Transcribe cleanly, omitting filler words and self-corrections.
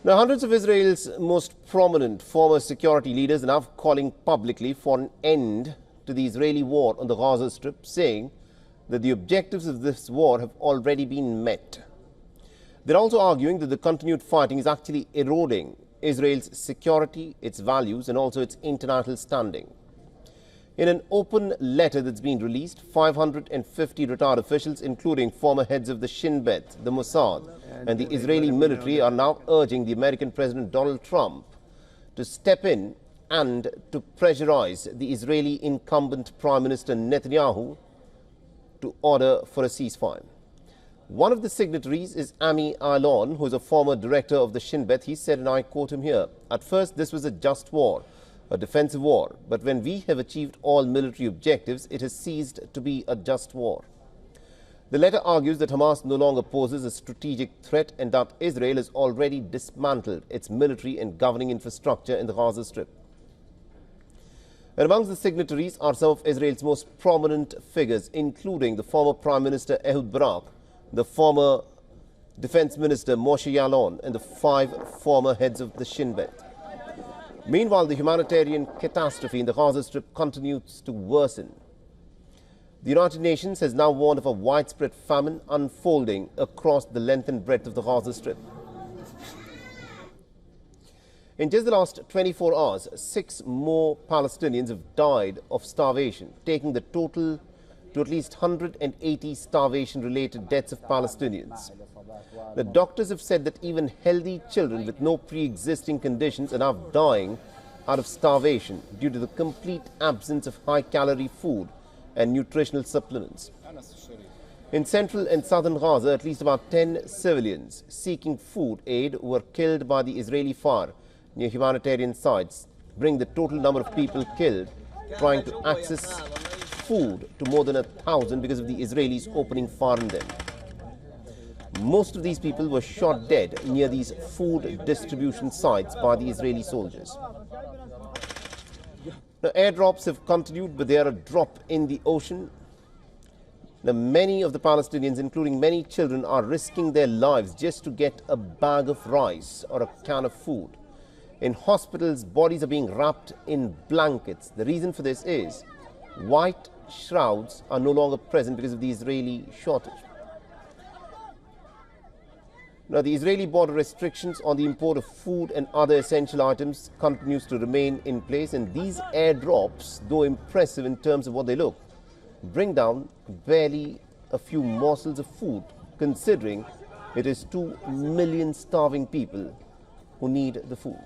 Now, hundreds of Israel's most prominent former security leaders are now calling publicly for an end to the Israeli war on the Gaza Strip, saying that the objectives of this war have already been met. They're also arguing that the continued fighting is actually eroding Israel's security, its values, and also its international standing. In an open letter that's been released, 550 retired officials, including former heads of the Shin Bet, the Mossad, and the Israeli military, are now urging the American President Donald Trump to step in and to pressurize the Israeli incumbent Prime Minister Netanyahu to order for a ceasefire. One of the signatories is Ami Alon, who is a former director of the Shin Bet. He said, and I quote him here, "At first, this was a just war, a defensive war. But when we have achieved all military objectives, it has ceased to be a just war." The letter argues that Hamas no longer poses a strategic threat and that Israel has already dismantled its military and governing infrastructure in the Gaza Strip. And amongst the signatories are some of Israel's most prominent figures, including the former Prime Minister Ehud Barak, the former Defense Minister Moshe Yaalon, and the 5 former heads of the Shin Bet. Meanwhile, the humanitarian catastrophe in the Gaza Strip continues to worsen. The United Nations has now warned of a widespread famine unfolding across the length and breadth of the Gaza Strip. In just the last 24 hours, 6 more Palestinians have died of starvation, taking the total to at least 180 starvation-related deaths of Palestinians. The doctors have said that even healthy children with no pre-existing conditions are now dying out of starvation due to the complete absence of high-calorie food and nutritional supplements. In central and southern Gaza, at least about 10 civilians seeking food aid were killed by the Israeli fire near humanitarian sites, bringing the total number of people killed trying to access food to more than 1,000 because of the Israelis opening fire on them. Most of these people were shot dead near these food distribution sites by the Israeli soldiers. Now, airdrops have continued, but they are a drop in the ocean. Now, many of the Palestinians, including many children, are risking their lives just to get a bag of rice or a can of food. In hospitals, bodies are being wrapped in blankets. The reason for this is white shrouds are no longer present because of the Israeli shortage. Now, the Israeli border restrictions on the import of food and other essential items continues to remain in place, and these airdrops, though impressive in terms of what they look, bring down barely a few morsels of food, considering it is 2 million starving people who need the food.